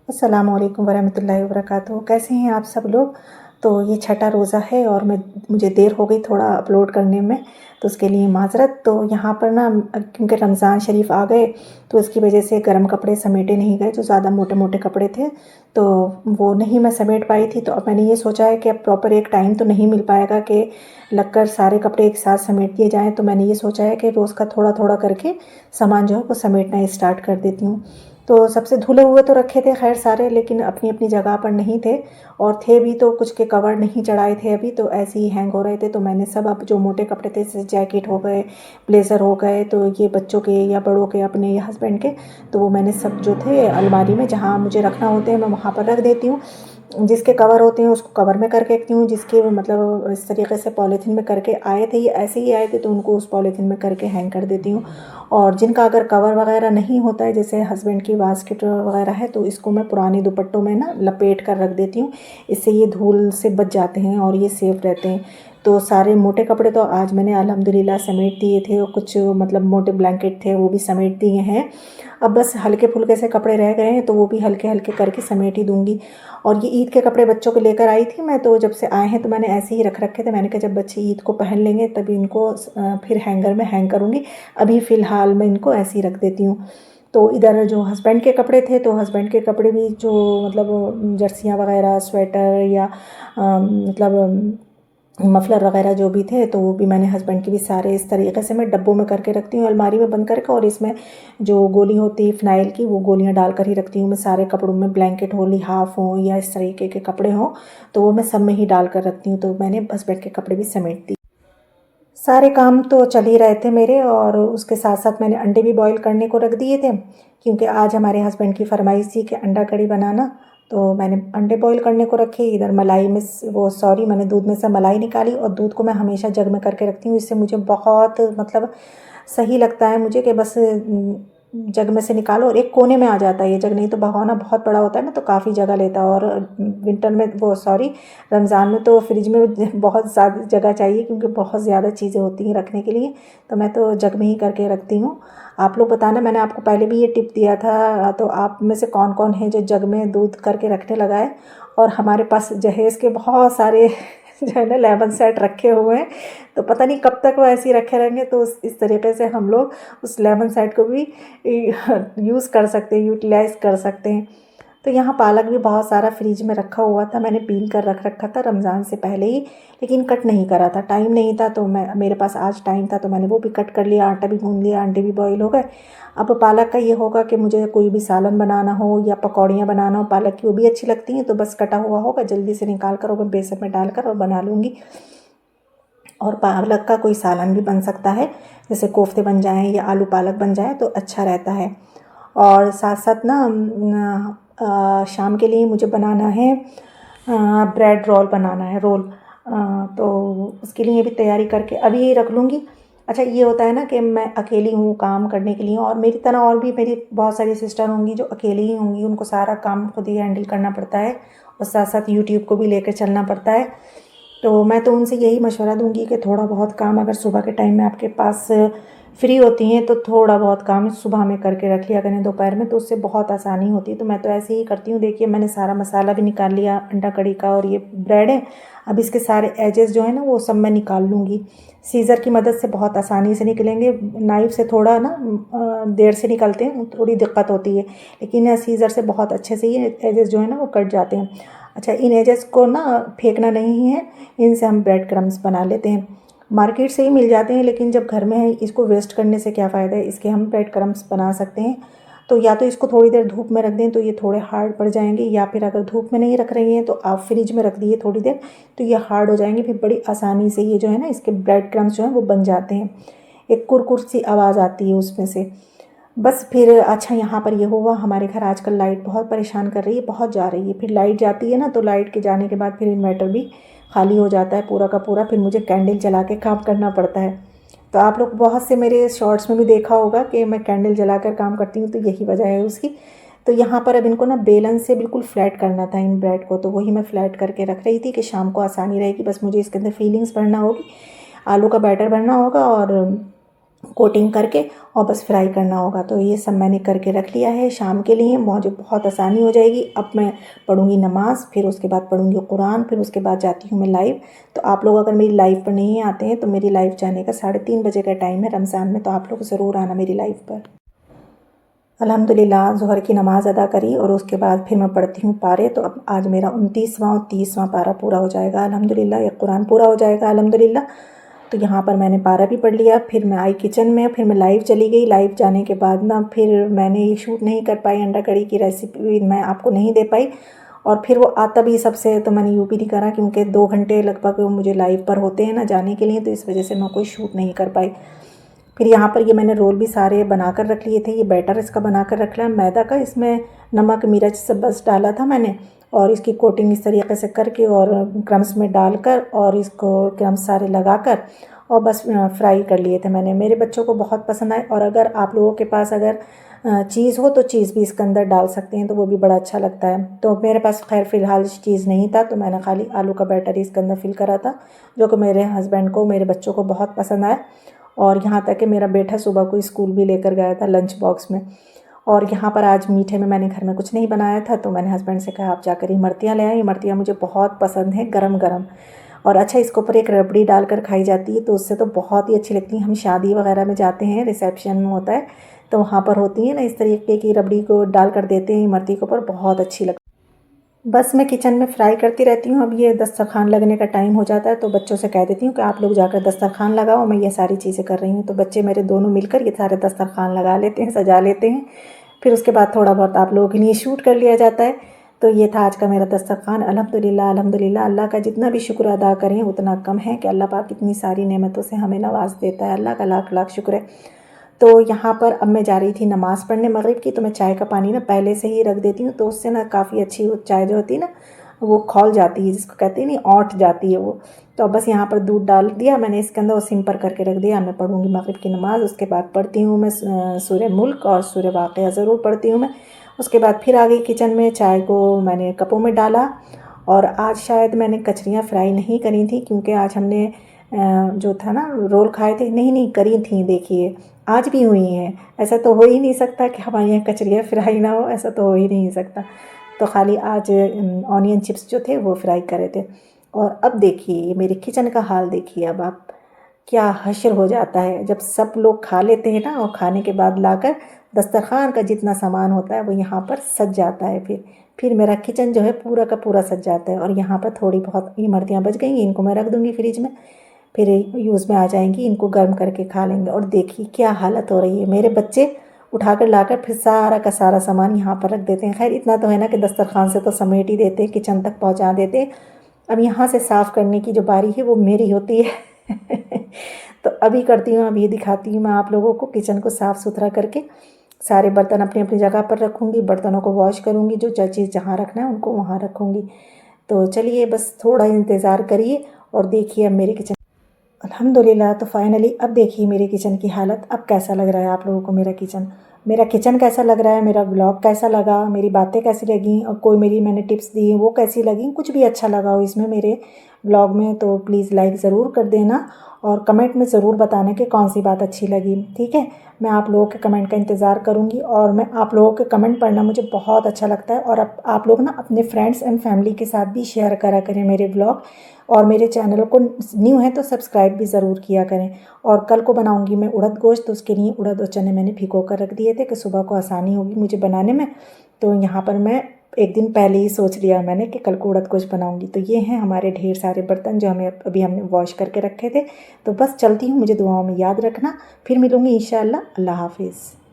अस्सलाम वालेकुम वरहमतुल्लाहि वबरकातुहू। कैसे हैं आप सब लोग। तो ये छठा रोज़ा है और मुझे देर हो गई थोड़ा अपलोड करने में, तो उसके लिए माज़रत। तो यहाँ पर ना क्योंकि रमज़ान शरीफ आ गए तो इसकी वजह से गर्म कपड़े समेटे नहीं गए, जो ज़्यादा मोटे मोटे कपड़े थे तो वो नहीं मैं समेट पाई थी। तो अब मैंने ये सोचा है कि अब प्रॉपर एक टाइम तो नहीं मिल पाएगा कि लगकर सारे कपड़े एक साथ समेट दिए जाएँ। तो मैंने ये सोचा है कि रोज़ का थोड़ा थोड़ा करके सामान जो है वो समेटना स्टार्ट कर देती हूँ। तो सबसे धुले हुए तो रखे थे खैर सारे, लेकिन अपनी अपनी जगह पर नहीं थे, और थे भी तो कुछ के कवर नहीं चढ़ाए थे अभी, तो ऐसे ही हैंग हो रहे थे। तो मैंने सब अब जो मोटे कपड़े थे जैसे जैकेट हो गए, ब्लेज़र हो गए, तो ये बच्चों के या बड़ों के अपने या हस्बैंड के, तो वो मैंने सब जो थे अलमारी में जहाँ मुझे रखना होते हैं मैं वहाँ पर रख देती हूँ। जिसके कवर होते हैं उसको कवर में करके रखती हूँ, जिसके मतलब इस तरीके से पॉलीथीन में करके आए थे, ये ऐसे ही आए थे, तो उनको उस पॉलीथीन में करके हैंग कर देती हूँ। और जिनका अगर कवर वगैरह नहीं होता है, जैसे हस्बैंड की बास्केट वगैरह है, तो इसको मैं पुराने दुपट्टों में ना लपेट कर रख देती हूँ। इससे ये धूल से बच जाते हैं और ये सेफ रहते हैं। तो सारे मोटे कपड़े तो आज मैंने अल्हम्दुलिल्लाह समेट दिए थे, और कुछ मतलब मोटे ब्लैंकेट थे वो भी समेट दिए हैं। अब बस हल्के फुल्के से कपड़े रह गए हैं, तो वो भी हल्के हल्के करके समेट ही दूँगी। और ये ईद के कपड़े बच्चों को लेकर आई थी मैं, तो जब से आए हैं तो मैंने ऐसे ही रख रखे थे। मैंने कहा जब बच्चे ईद को पहन लेंगे तभी इनको फिर हैंगर में हैंग करूँगी। अभी फ़िलहाल मैं इनको ऐसे ही रख देती हूँ। तो इधर जो हस्बैंड के कपड़े थे, तो हस्बैंड के कपड़े भी जो मतलब जर्सियाँ वगैरह, स्वेटर या मतलब मफ़लर वगैरह जो भी थे, तो वो भी मैंने हस्बैंड के भी सारे इस तरीके से मैं डब्बों में करके रखती हूँ अलमारी में बंद करके। और इसमें जो गोली होती है फ़िनाइल की, वो गोलियाँ डाल कर ही रखती हूँ मैं सारे कपड़ों में, ब्लैंकेट हो, लिहाफ हो या इस तरीके के कपड़े हों, तो वो मैं सब में ही डाल कर रखती हूँ। तो मैंने हस्बैंड के कपड़े भी समेट दिए। सारे काम तो चल ही रहे थे मेरे, और उसके साथ साथ मैंने अंडे भी बॉईल करने को रख दिए थे, क्योंकि आज हमारे हस्बैंड की फरमाइश थी कि अंडा कड़ी बनाना। तो मैंने अंडे बॉईल करने को रखे। इधर मलाई में मैंने दूध में से मलाई निकाली, और दूध को मैं हमेशा जग में करके रखती हूँ। इससे मुझे बहुत मतलब सही लगता है मुझे कि बस जग में से निकालो और एक कोने में आ जाता है ये जग, नहीं तो भगोना बहुत बड़ा होता है ना, तो काफ़ी जगह लेता है। और विंटर में रमज़ान में तो फ्रिज में बहुत ज़्यादा जगह चाहिए, क्योंकि बहुत ज़्यादा चीज़ें होती हैं रखने के लिए, तो मैं तो जग में ही करके रखती हूँ। आप लोग बताना, मैंने आपको पहले भी ये टिप दिया था, तो आप में से कौन कौन है जो जग में दूध करके रखने लगा है। और हमारे पास जहेज़ के बहुत सारे जो है ना लेमन सेट रखे हुए हैं, तो पता नहीं कब तक वो ऐसे ही रखे रहेंगे। तो इस तरीके से हम लोग उस लेमन सेट को भी यूज़ कर सकते हैं, यूटिलाइज़ कर सकते हैं। तो यहाँ पालक भी बहुत सारा फ्रिज में रखा हुआ था, मैंने पील कर रख रखा था रमज़ान से पहले ही, लेकिन कट नहीं करा था, टाइम नहीं था। तो मेरे पास आज टाइम था, तो मैंने वो भी कट कर लिया, आटा भी गूँध लिया, अंडे भी बॉईल हो गए। अब पालक का ये होगा कि मुझे कोई भी सालन बनाना हो या पकौड़ियाँ बनाना हो पालक की, वो भी अच्छी लगती हैं, तो बस कटा हुआ होगा जल्दी से निकाल कर और मैं बेसन में डालकर और बना लूँगी। और पालक का कोई सालन भी बन सकता है, जैसे कोफ्ते बन जाएँ या आलू पालक बन जाए, तो अच्छा रहता है। और साथ साथ ना शाम के लिए मुझे बनाना है ब्रेड रोल बनाना है, रोल। तो उसके लिए भी तैयारी करके अभी ही रख लूँगी। अच्छा, ये होता है ना कि मैं अकेली हूँ काम करने के लिए, और मेरी तरह और भी मेरी बहुत सारी सिस्टर होंगी जो अकेली ही होंगी, उनको सारा काम खुद ही हैंडल करना पड़ता है, और साथ साथ यूट्यूब को भी लेकर चलना पड़ता है। तो मैं तो उनसे यही मशवरा दूंगी कि थोड़ा बहुत काम अगर सुबह के टाइम में आपके पास फ्री होती हैं, तो थोड़ा बहुत काम सुबह में करके रख लिया करें दोपहर में, तो उससे बहुत आसानी होती है। तो मैं तो ऐसे ही करती हूँ। देखिए, मैंने सारा मसाला भी निकाल लिया अंडा कड़ी का, और ये ब्रेड है। अब इसके सारे एजेस जो है ना वो सब मैं निकाल लूँगी। सीज़र की मदद से बहुत आसानी से निकलेंगे, नाइफ़ से थोड़ा ना देर से निकलते हैं, थोड़ी दिक्कत होती है, लेकिन सीज़र से बहुत अच्छे से ये एजेस जो है ना वो कट जाते हैं। अच्छा, इन एजेस को ना फेंकना नहीं है, इनसे हम ब्रेड क्रम्स बना लेते हैं। मार्केट से ही मिल जाते हैं, लेकिन जब घर में है इसको वेस्ट करने से क्या फ़ायदा है, इसके हम ब्रेड क्रम्स बना सकते हैं। तो या तो इसको थोड़ी देर धूप में रख दें तो ये थोड़े हार्ड पड़ जाएंगे, या फिर अगर धूप में नहीं रख रही हैं तो आप फ्रिज में रख दिए थोड़ी देर, तो ये हार्ड हो जाएंगे। फिर बड़ी आसानी से ये जो है ना इसके ब्रेड क्रम्स जो हैं वो बन जाते हैं। एक कुरकुर सी आवाज़ आती है उसमें से। बस फिर अच्छा, यहाँ पर ये हुआ, हमारे घर आजकल लाइट बहुत परेशान कर रही है, बहुत जा रही है। फिर लाइट जाती है ना, तो लाइट के जाने के बाद फिर इन्वर्टर भी खाली हो जाता है पूरा का पूरा, फिर मुझे कैंडल जला के काम करना पड़ता है। तो आप लोग बहुत से मेरे शॉर्ट्स में भी देखा होगा कि मैं कैंडल जलाकर काम करती हूँ, तो यही वजह है उसकी। तो यहाँ पर अब इनको ना बेलन से बिल्कुल फ्लैट करना था इन ब्रेड को, तो वही मैं फ्लैट करके रख रही थी कि शाम को आसानी रहेगी। बस मुझे इसके अंदर फीलिंग्स भरना होगी, आलू का बैटर भरना होगा, और कोटिंग करके और बस फ्राई करना होगा। तो ये सब मैंने करके रख लिया है शाम के लिए, मुझे बहुत आसानी हो जाएगी। अब मैं पढ़ूँगी नमाज़, फिर उसके बाद पढ़ूँगी कुरान, फिर उसके बाद जाती हूँ मैं लाइव। तो आप लोग अगर मेरी लाइव पर नहीं आते हैं तो मेरी लाइव जाने का 3:30 बजे का टाइम है रमज़ान में, तो आप लोग ज़रूर आना मेरी लाइव पर। अल्हम्दुलिल्लाह ज़ोहर की नमाज़ अदा करी और उसके बाद फिर मैं पढ़ती हूँ पारे। तो अब आज मेरा 29वां और 30वां पारा पूरा हो जाएगा अल्हम्दुलिल्लाह, ये कुरान पूरा हो जाएगा अल्हम्दुलिल्लाह। तो यहाँ पर मैंने पारा भी पढ़ लिया, फिर मैं आई किचन में, फिर मैं लाइव चली गई। लाइव जाने के बाद ना फिर मैंने ये शूट नहीं कर पाई, अंडा कड़ी की रेसिपी मैं आपको नहीं दे पाई। और फिर वो आता भी सबसे, तो मैंने यूँ भी नहीं करा क्योंकि 2 घंटे लगभग मुझे लाइव पर होते हैं ना जाने के लिए, तो इस वजह से मैं कोई शूट नहीं कर पाई। फिर यहाँ पर ये मैंने रोल भी सारे बना कर रख लिए थे। ये बैटर इसका बना कर रख लिया मैदा का, इसमें नमक मिर्च सब बस डाला था मैंने, और इसकी कोटिंग इस तरीके से करके और क्रम्स में डालकर और इसको क्रम्स सारे लगाकर और बस फ्राई कर लिए थे मैंने। मेरे बच्चों को बहुत पसंद आए। और अगर आप लोगों के पास अगर चीज़ हो तो चीज़ भी इसके अंदर डाल सकते हैं, तो वो भी बड़ा अच्छा लगता है। तो मेरे पास खैर फ़िलहाल चीज़ नहीं था, तो मैंने खाली आलू का बैटर इसके अंदर फिल करा था, जो कि मेरे हस्बैंड को मेरे बच्चों को बहुत पसंद आया। और यहाँ तक कि मेरा बेटा सुबह को स्कूल भी लेकर गया था लंच बॉक्स में। और यहाँ पर आज मीठे में मैंने घर में कुछ नहीं बनाया था, तो मैंने हस्बैंड से कहा आप जाकर इमरतियाँ ले आएँ। इमरतियाँ मुझे बहुत पसंद हैं गरम गरम। और अच्छा, इसके ऊपर एक रबड़ी डालकर खाई जाती है, तो उससे तो बहुत ही अच्छी लगती है। हम शादी वगैरह में जाते हैं, रिसेप्शन में होता है, तो वहाँ पर होती है ना इस तरीके की रबड़ी को डालकर देते हैं इमरती के ऊपर, बहुत अच्छी लगती है। बस मैं किचन में फ्राई करती रहती हूँ। अब ये दस्तरखान लगने का टाइम हो जाता है, तो बच्चों से कह देती हूँ कि आप लोग जाकर दस्तरखान लगाओ, मैं ये सारी चीज़ें कर रही हूँ। तो बच्चे मेरे दोनों मिलकर ये सारे दस्तरखान लगा लेते हैं, सजा लेते हैं। फिर उसके बाद थोड़ा बहुत आप लोगों के लिए शूट कर लिया जाता है। तो ये था आज का मेरा दस्तरखान। अल्हम्दुलिल्लाह अल्हम्दुलिल्लाह, अल्लाह का जितना भी शुक्र अदा करें उतना कम है कि अल्लाह पाक इतनी सारी नेमतों से हमें नवाज देता है। अल्लाह का लाख लाख शुक्र है। तो यहाँ पर अब मैं जा रही थी नमाज़ पढ़ने मगरिब की, तो मैं चाय का पानी ना पहले से ही रख देती हूँ, तो उससे ना काफ़ी अच्छी वो चाय जो होती है ना वो खौल जाती है, जिसको कहते हैं नहीं, औंठ जाती है वो। तो अब बस यहाँ पर दूध डाल दिया मैंने इसके अंदर और सिम पर करके रख दिया। मैं पढ़ूँगी मगरिब की नमाज़, उसके बाद पढ़ती हूँ मैं सूरह मुल्क और सूरह वाक़िया ज़रूर पढ़ती हूँ मैं। उसके बाद फिर आ गई किचन में, चाय को मैंने कपों में डाला। और आज शायद मैंने कचरियाँ फ्राई नहीं करी थी, क्योंकि आज हमने जो था ना रोल खाए थे। नहीं नहीं करी थी, देखिए आज भी हुई हैं। ऐसा तो हो ही नहीं सकता कि हमारे यहाँ कचरियाँ फ्राई ना हो, ऐसा तो हो ही नहीं सकता। तो खाली आज ऑनियन चिप्स जो थे वो फ्राई करे थे। और अब देखिए मेरे किचन का हाल देखिए, अब आप क्या हश्र हो जाता है जब सब लोग खा लेते हैं ना, और खाने के बाद लाकर दस्तरखान का जितना सामान होता है वो यहाँ पर सज जाता है। फिर मेरा किचन जो है पूरा का पूरा सज जाता है। और यहाँ पर थोड़ी बहुत इमरतियाँ बच गई, इनको मैं रख दूँगी फ्रिज में, फिर यूज़ में आ जाएंगी, इनको गर्म करके खा लेंगे। और देखिए क्या हालत हो रही है, मेरे बच्चे उठाकर लाकर फिर सारा का सारा सामान यहाँ पर रख देते हैं। खैर इतना तो है ना कि दस्तरखान से तो समेट ही देते हैं, किचन तक पहुँचा देते हैं। अब यहाँ से साफ़ करने की जो बारी है वो मेरी होती है। तो अभी करती हूँ, अभी दिखाती हूँ मैं आप लोगों को किचन को साफ़ सुथरा करके। सारे बर्तन अपनी अपनी जगह पर रखूँगी, बर्तनों को वॉश करूँगी, जो चीज़ जहाँ रखना है उनको वहाँ रखूँगी। तो चलिए बस थोड़ा इंतज़ार करिए और देखिए अब मेरे किचन अल्हम्दुलिल्लाह। तो फाइनली अब देखिए मेरे किचन की हालत। अब कैसा लग रहा है आप लोगों को मेरा किचन कैसा लग रहा है, मेरा ब्लॉग कैसा लगा, मेरी बातें कैसी लगी, और कोई मेरी मैंने टिप्स दी वो कैसी लगी, कुछ भी अच्छा लगा हो इसमें मेरे ब्लॉग में तो प्लीज़ लाइक ज़रूर कर देना और कमेंट में ज़रूर बताना कि कौन सी बात अच्छी लगी। ठीक है, मैं आप लोगों के कमेंट का इंतज़ार करूँगी। और मैं आप लोगों के कमेंट पढ़ना मुझे बहुत अच्छा लगता है। और आप लोग ना अपने फ्रेंड्स एंड फैमिली के साथ भी शेयर करा करें मेरे ब्लॉग, और मेरे चैनल को न्यू है तो सब्सक्राइब भी ज़रूर किया करें। और कल को बनाऊंगी मैं उड़द गोश्त, तो उसके लिए उड़द और चने मैंने भिगो कर रख दिए थे कि सुबह को आसानी होगी मुझे बनाने में। तो यहाँ पर मैं एक दिन पहले ही सोच लिया मैंने कि कल को उड़द गोश्त बनाऊंगी। तो ये हैं हमारे ढेर सारे बर्तन जो हमने वॉश करके रखे थे। तो बस चलती हूँ, मुझे दुआओं में याद रखना। फिर मिलूँगी इंशाअल्लाह। अल्लाह हाफिज़।